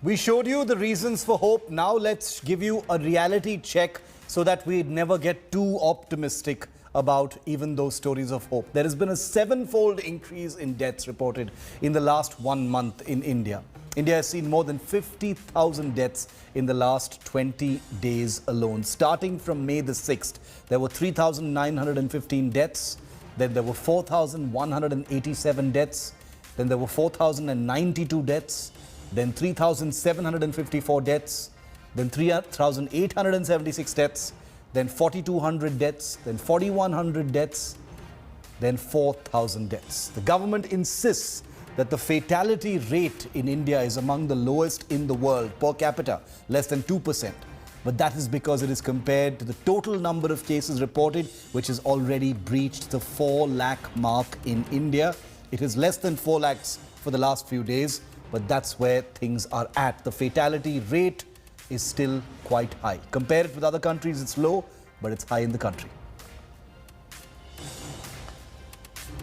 We showed you the reasons for hope. Now let's give you a reality check so that we never get too optimistic about even those stories of hope. There has been a 7-fold increase in deaths reported in the last 1 month in India. India has seen more than 50,000 deaths in the last 20 days alone. Starting from May the 6th, there were 3,915 deaths. Then there were 4,187 deaths. Then there were 4,092 deaths. Then 3,754 deaths, then 3,876 deaths, then 4,200 deaths, then 4,100 deaths, then 4,000 deaths. The government insists that the fatality rate in India is among the lowest in the world, per capita, less than 2%. But that is because it is compared to the total number of cases reported, which has already breached the 4 lakh mark in India. It is less than 4 lakhs for the last few days. But that's where things are at. The fatality rate is still quite high. Compare it with other countries, it's low, but it's high in the country.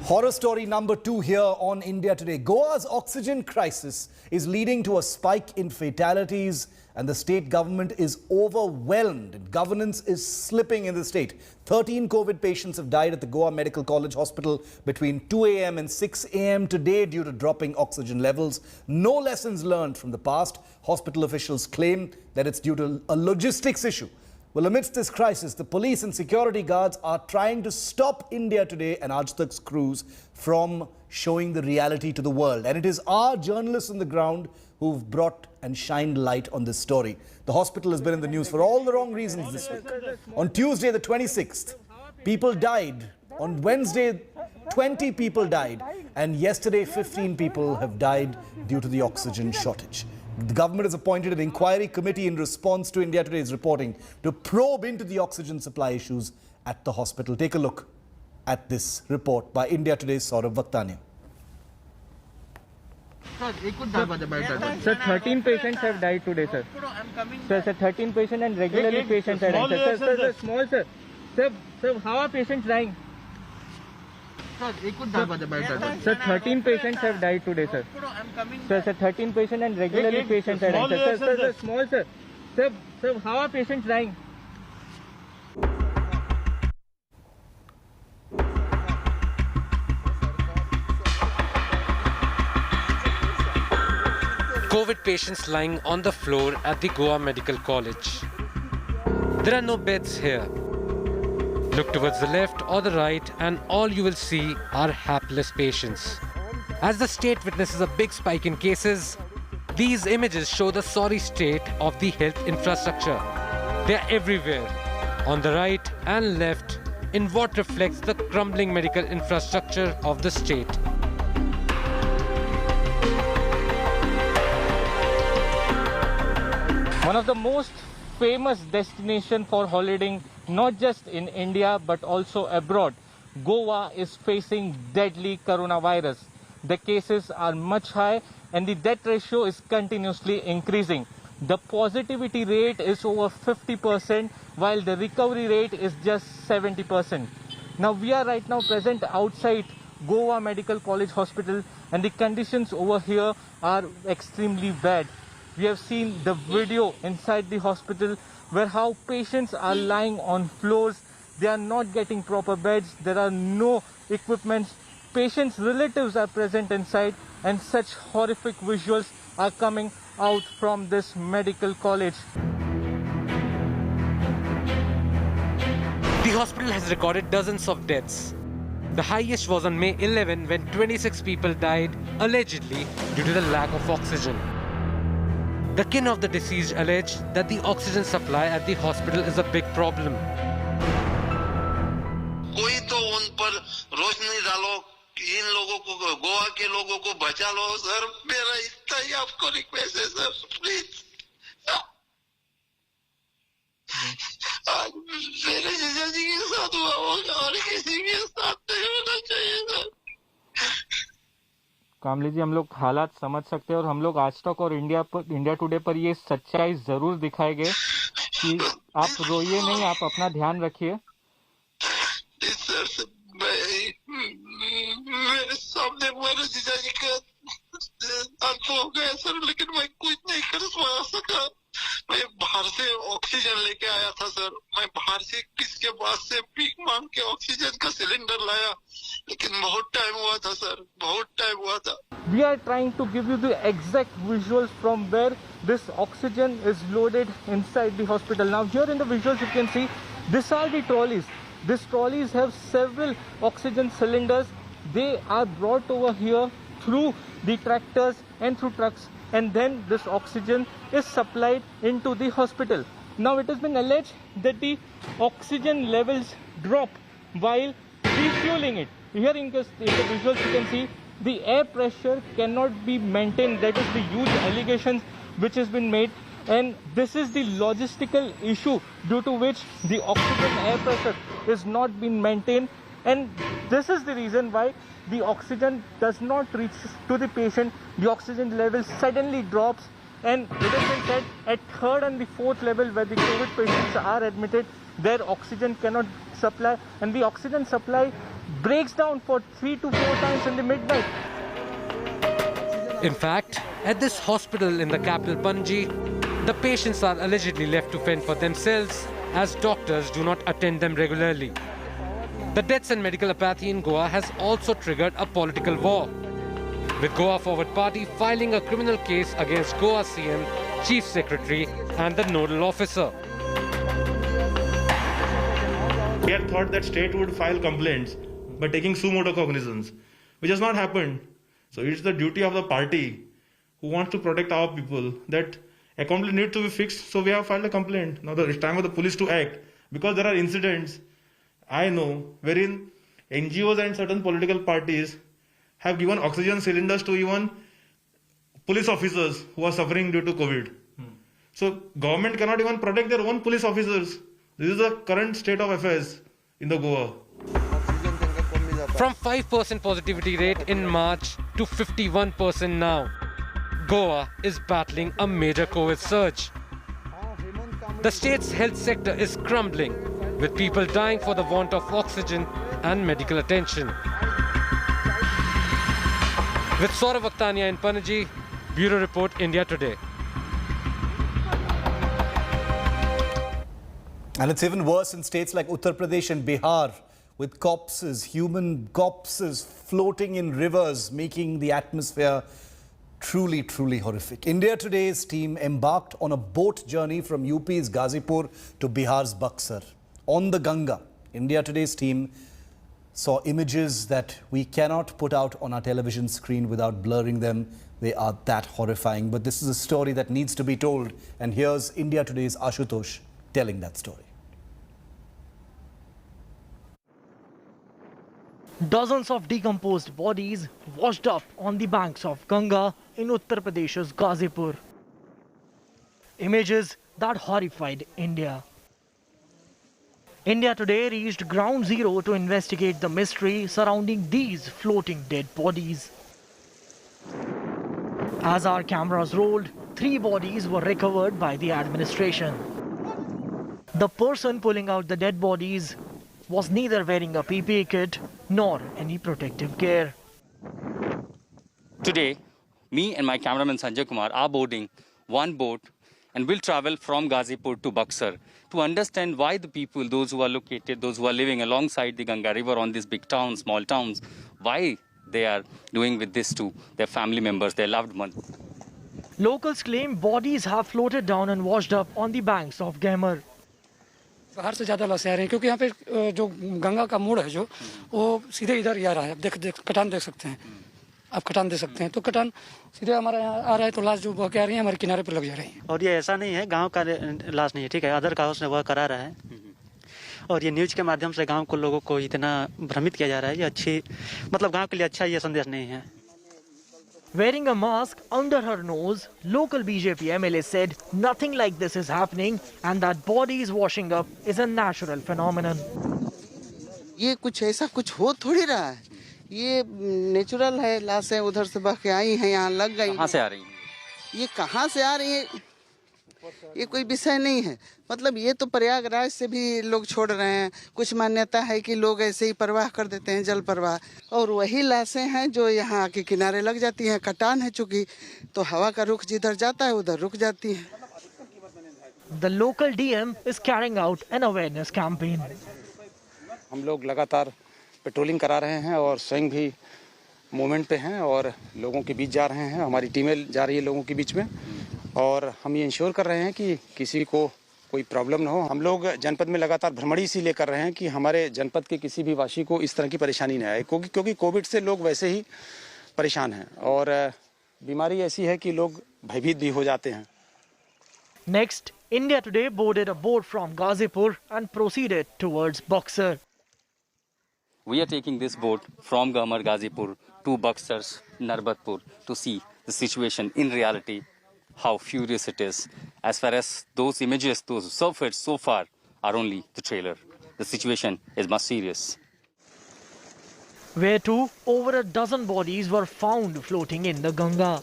Horror story number 2 here on India Today. Goa's oxygen crisis is leading to a spike in fatalities, and the state government is overwhelmed. Governance is slipping in the state. 13 COVID patients have died at the Goa Medical College Hospital between 2 a.m. and 6 a.m. today due to dropping oxygen levels. No lessons learned from the past. Hospital officials claim that it's due to a logistics issue. Well, amidst this crisis, the police and security guards are trying to stop India Today and Aaj Tak's crews from showing the reality to the world. And it is our journalists on the ground who've brought and shined light on this story. The hospital has been in the news for all the wrong reasons this week. On Tuesday, the 26th, people died. On Wednesday, 20 people died. And yesterday, 15 people have died due to the oxygen shortage. The government has appointed an inquiry committee in response to India Today's reporting to probe into the oxygen supply issues at the hospital. Take a look at this report by India Today's Saurabh Vakhtania. Sir, 13 patients have died today, sir. Sir, 13 patients and regularly patients are dying. Sir, small, sir. Sir, how are patients dying? Sir, 13 patients have died today, sir. Sir, 13 patients and regularly patients are dying. Sir, small, sir. Sir, how are patients dying? COVID patients lying on the floor at the Goa Medical College. There are no beds here. Look towards the left or the right and all you will see are hapless patients. As the state witnesses a big spike in cases, these images show the sorry state of the health infrastructure. They are everywhere, on the right and left, in what reflects the crumbling medical infrastructure of the state. One of the most famous destinations for holidaying, not just in India but also abroad, Goa is facing deadly coronavirus. The cases are much high and the death ratio is continuously increasing. The positivity rate is over 50% while the recovery rate is just 70%. Now we are right now present outside Goa Medical College Hospital and the conditions over here are extremely bad. We have seen the video inside the hospital where how patients are lying on floors. They are not getting proper beds. There are no equipment. Patients' relatives are present inside and such horrific visuals are coming out from this medical college. The hospital has recorded dozens of deaths. The highest was on May 11 when 26 people died, allegedly due to the lack of oxygen. The kin of the deceased allege that the oxygen supply at the hospital is a big problem. कोई तो उन पर रोशनी डालो, इन लोगों को, गोवा के लोगों को बचा लो सर, मेरा इतना ही आपको रिक्वेस्ट है सर, प्लीज। आज मेरे जीजा जी के साथ हुआ होगा और किसी के साथ नहीं होना चाहिए सर। कामली जी, हम लोग हालात समझ सकते हैं और हम लोग आज तक और इंडिया टुडे पर ये सच्चाई जरूर दिखाएंगे कि आप रोइए नहीं, आप अपना ध्यान रखिए। मेरे सामने मेरे जीजा जी का हो गया सर, लेकिन मैं कुछ नहीं कर लेकिन बहुत टाइम हुआ था सर, बहुत टाइम हुआ था। We are trying to give you the exact visuals from where this oxygen is loaded inside the hospital. Now here in the visuals you can see, these are the trolleys. These trolleys have several oxygen cylinders. They are brought over here through the tractors and through trucks, and then this oxygen is supplied into the hospital. Now it has been alleged that the oxygen levels drop while refueling it. Here in the visuals you can see the air pressure cannot be maintained. That is the huge allegations which has been made, and this is the logistical issue due to which the oxygen air pressure is not being maintained, and this is the reason why the oxygen does not reach to the patient. The oxygen level suddenly drops, and it has been said at third and the fourth level where the COVID patients are admitted, their oxygen cannot supply, and the oxygen supply breaks down for 3 to 4 times in the midnight. In fact, at this hospital in the capital Panaji, the patients are allegedly left to fend for themselves as doctors do not attend them regularly. The deaths and medical apathy in Goa has also triggered a political war, with Goa Forward Party filing a criminal case against Goa CM, Chief Secretary and the nodal officer. We had thought that state would file complaints by taking suo motu cognizance, which has not happened. So it's the duty of the party who wants to protect our people that accountability needs to be fixed. So we have filed a complaint. Now it's time for the police to act, because there are incidents I know wherein NGOs and certain political parties have given oxygen cylinders to even police officers who are suffering due to COVID. So government cannot even protect their own police officers. This is the current state of affairs in the Goa. From 5% positivity rate in March to 51% now, Goa is battling a major COVID surge. The state's health sector is crumbling, with people dying for the want of oxygen and medical attention. With Saurav Aktania in Panaji, Bureau Report, India Today. And it's even worse in states like Uttar Pradesh and Bihar, with corpses, human corpses floating in rivers, making the atmosphere truly, truly horrific. India Today's team embarked on a boat journey from UP's Ghazipur to Bihar's Buxar. On the Ganga, India Today's team saw images that we cannot put out on our television screen without blurring them. They are that horrifying. But this is a story that needs to be told. And here's India Today's Ashutosh telling that story. Dozens of decomposed bodies washed up on the banks of Ganga in Uttar Pradesh's Ghazipur. Images that horrified India. India Today reached ground zero to investigate the mystery surrounding these floating dead bodies. As our cameras rolled, 3 bodies were recovered by the administration. The person pulling out the dead bodies was neither wearing a PPE kit nor any protective gear. Today, me and my cameraman Sanjay Kumar are boarding one boat and will travel from Ghazipur to Buxar to understand why the people, those who are located, those who are living alongside the Ganga River on these big towns, small towns, why they are doing with this to their family members, their loved ones. Locals claim bodies have floated down and washed up on the banks of Ghamar. बाहर से ज़्यादा लौसे आ रहे हैं क्योंकि यहाँ पे जो गंगा का मोड़ है जो वो सीधे इधर ही आ रहा है। आप कटान देख सकते हैं, आप कटान दे सकते हैं, तो कटान सीधे हमारा यहाँ आ रहा है तो लाश जो बह के आ रही है हमारे किनारे पर लग जा रही है। और ये ऐसा नहीं है गांव का लाश नहीं है, ठीक है, अदर काउस ने वह करा रहा है और ये न्यूज़ के माध्यम से गांव को लोगों को इतना भ्रमित किया जा रहा है। ये अच्छी मतलब गांव के लिए अच्छा ये संदेश नहीं है। Wearing a mask under her nose, local BJP MLA said nothing like this is happening and that bodies washing up is a natural phenomenon. ये कुछ ऐसा कुछ हो थोड़ी रहा है, ये नेचुरल है। लाशें उधर से बह के आई हैं, यहाँ लग गई। कहाँ से आ रही हैं? ये कहाँ से आ रही है ये कोई विषय नहीं है। मतलब ये तो प्रयागराज से भी लोग छोड़ रहे हैं। कुछ मान्यता है कि लोग ऐसे ही प्रवाह कर देते हैं, जल प्रवाह, और वही लाशें हैं जो यहाँ के किनारे लग जाती हैं। कटान है चूंकि, तो हवा का रुख जिधर जाता है उधर रुक जाती है। The local DM is carrying out an awareness campaign. हम लोग लगातार पेट्रोलिंग करा रहे हैं और स्वयं भी मूवमेंट पे हैं और लोगों के बीच जा रहे हैं। हमारी टीमें जा रही है लोगों के बीच में और हम ये इंश्योर कर रहे हैं कि किसी को कोई प्रॉब्लम ना हो। हम लोग जनपद में लगातार भ्रमण इसीलिए कर रहे हैं कि हमारे जनपद के किसी भी वासी को इस तरह की परेशानी न आए, क्योंकि कोविड से लोग वैसे ही परेशान हैं और बीमारी ऐसी है कि लोग भयभीत भी हो जाते हैं। Next, India today boarded a boat from Ghazipur and proceeded towards Buxar. We are taking this boat from Ghazipur to Buxar's Narbatpur to see the situation in reality, how furious it is. As far as those images, those surfaced so far are only the trailer. The situation is much serious. Where too, over a dozen bodies were found floating in the Ganga.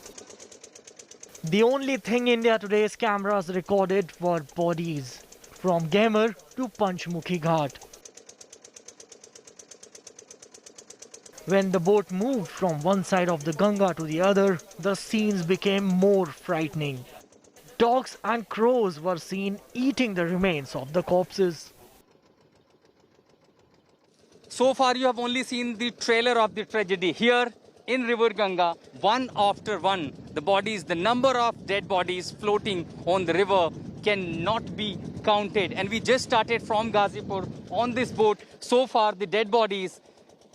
The only thing India Today's cameras recorded were bodies, from Gamer to Panchmukhi Ghat. When the boat moved from one side of the Ganga to the other, the scenes became more frightening. Dogs and crows were seen eating the remains of the corpses. So far you have only seen the trailer of the tragedy. Here in River Ganga, one after one, the bodies, the number of dead bodies floating on the river cannot be counted. And we just started from Ghazipur on this boat. So far the dead bodies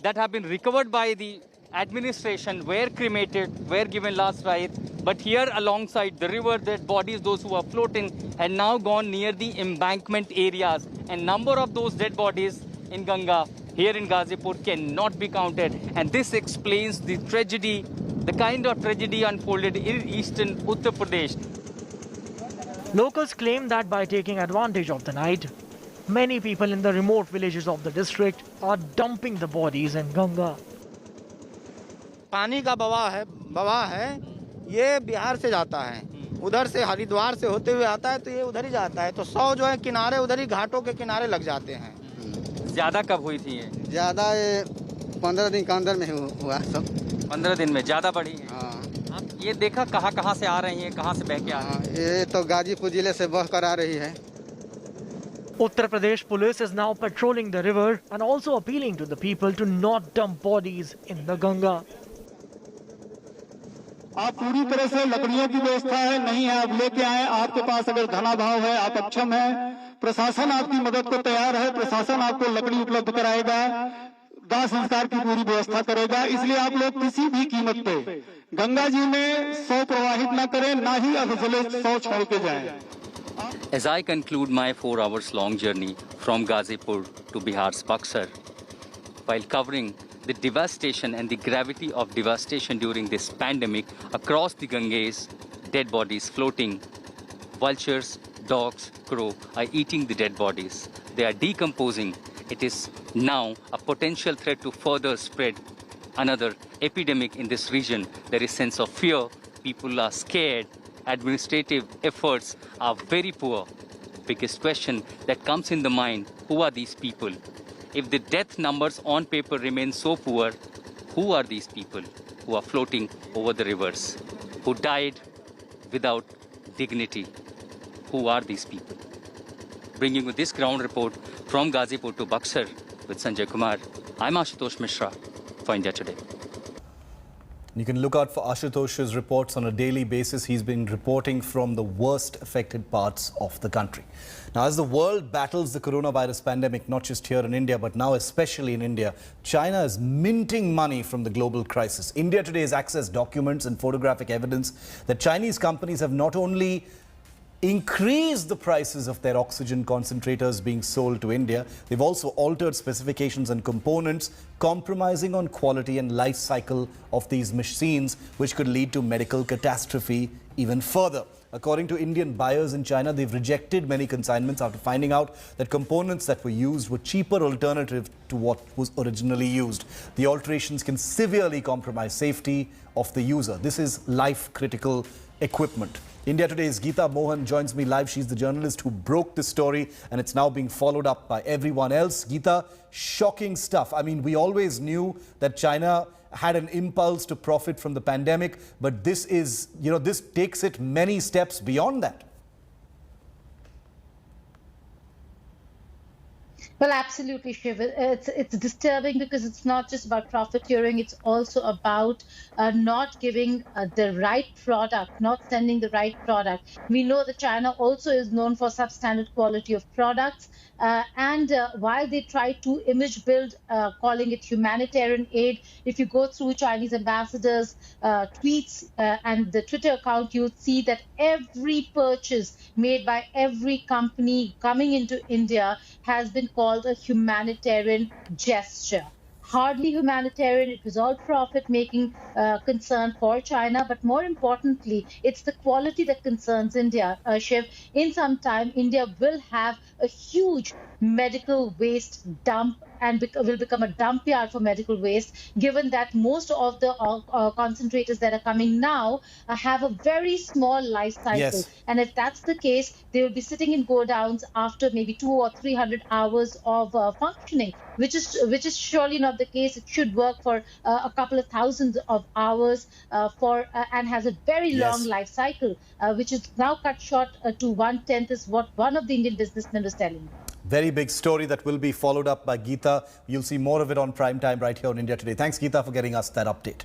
that have been recovered by the administration were cremated, were given last rites. But here alongside the river, dead bodies, those who are floating, had now gone near the embankment areas. And number of those dead bodies in Ganga here in Ghazipur cannot be counted. And this explains the tragedy, the kind of tragedy unfolded in eastern Uttar Pradesh. Locals claim that by taking advantage of the night, many people in the remote villages of the district are dumping the bodies in Ganga. पानी का बवाह है ये बिहार से जाता है, उधर से हरिद्वार से होते हुए आता है तो ये उधर ही जाता है, तो 100 जो है किनारे उधर ही घाटों के किनारे लग जाते हैं। ज्यादा कब हुई थी ये? ज्यादा 15 दिन के अंदर में हुआ सब। 15 दिन में ज्यादा बढ़ी है। आप ये देखा कहाँ से आ रही है, कहाँ से बह के आ रही है? ये तो गाजीपुर जिले से बह कर आ रही है। Uttar Pradesh police is now patrolling the river and also appealing to the people to not dump bodies in the Ganga. आप पूरी तरह से लकड़ियों की व्यवस्था है नहीं है, आप लेके आए, आपके पास अगर धनाभाव है, आप अक्षम है, प्रशासन आपकी मदद को तैयार है, प्रशासन आपको लकड़ी उपलब्ध कराएगा, दाह संस्कार की पूरी व्यवस्था करेगा। इसलिए आप लोग किसी भी कीमत पे गंगा जी में 100 प्रवाहित ना करें, ना ही अधजले 100 छोड़ के जाएं। As I conclude my 4 hours long journey from Ghazipur to Bihar's Buxar, while covering the devastation and the gravity of devastation during this pandemic across the Ganges, dead bodies floating, vultures, dogs, crow are eating the dead bodies. They are decomposing. It is now a potential threat to further spread another epidemic in this region. There is sense of fear. People are scared. Administrative efforts are very poor. Biggest question that comes in the mind, who are these people? If the death numbers on paper remain so poor, who are these people who are floating over the rivers, who died without dignity? Who are these people? Bringing you this ground report from Ghazipur to Buxar with Sanjay Kumar, I'm Ashutosh Mishra for India Today. You can look out for Ashutosh's reports on a daily basis. He's been reporting from the worst affected parts of the country. Now, as the world battles the coronavirus pandemic, not just here in India, but now especially in India, China is minting money from the global crisis. India Today has accessed documents and photographic evidence that Chinese companies have not only increased the prices of their oxygen concentrators being sold to India, they've also altered specifications and components, compromising on quality and life cycle of these machines, which could lead to medical catastrophe even further. According to Indian buyers in China, they've rejected many consignments after finding out that components that were used were cheaper alternative to what was originally used. The alterations can severely compromise safety of the user. This is life-critical equipment. India Today's Geeta Mohan joins me live. She's the journalist who broke this story and it's now being followed up by everyone else. Geeta, shocking stuff. I mean, we always knew that China had an impulse to profit from the pandemic, but this is, this takes it many steps beyond that. Well, absolutely, Shiv. It's disturbing because it's not just about profiteering. It's also about not giving the right product, not sending the right product. We know that China also is known for substandard quality of products. And while they try to image build, calling it humanitarian aid, if you go through Chinese ambassadors' tweets and the Twitter account, you'll see that every purchase made by every company coming into India has been called a humanitarian gesture. Hardly humanitarian, it was all profit making concern for China, but more importantly, it's the quality that concerns India. Shiv, in some time, India will have a huge medical waste dump and will become a dump yard for medical waste, given that most of the concentrators that are coming now have a very small life cycle. Yes. And if that's the case, they will be sitting in go downs after maybe 200 or 300 hours of functioning, which is surely not the case. It should work for a couple of thousands of hours and has a very long life cycle, which is now cut short to 1/10 is what one of the Indian businessmen was telling me. Very big story that will be followed up by Geeta. You'll see more of it on Prime Time right here on India Today. Thanks, Geeta, for getting us that update.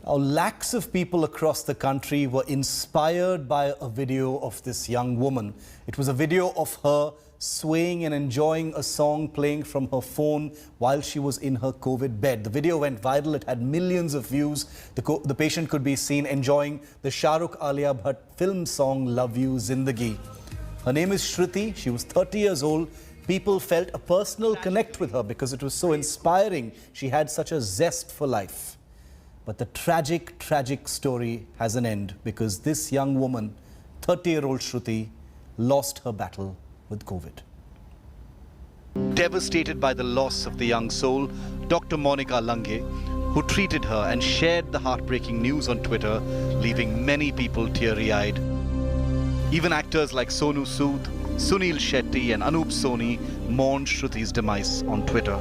Now, lakhs of people across the country were inspired by a video of this young woman. It was a video of her swaying and enjoying a song playing from her phone while she was in her COVID bed. The video went viral. It had millions of views. The patient could be seen enjoying the Shah Rukh Alia Bhatt film song Love You Zindagi. Her name is Shruti. She was 30 years old. People felt a personal connect with her because it was so inspiring. She had such a zest for life. But the tragic, tragic story has an end because this young woman, 30-year-old Shruti, lost her battle with COVID. Devastated by the loss of the young soul, Dr. Monica Lange, who treated her and shared the heartbreaking news on Twitter, leaving many people teary-eyed. Even actors like Sonu Sood, Sunil Shetty and Anup Soni mourned Shruti's demise on Twitter.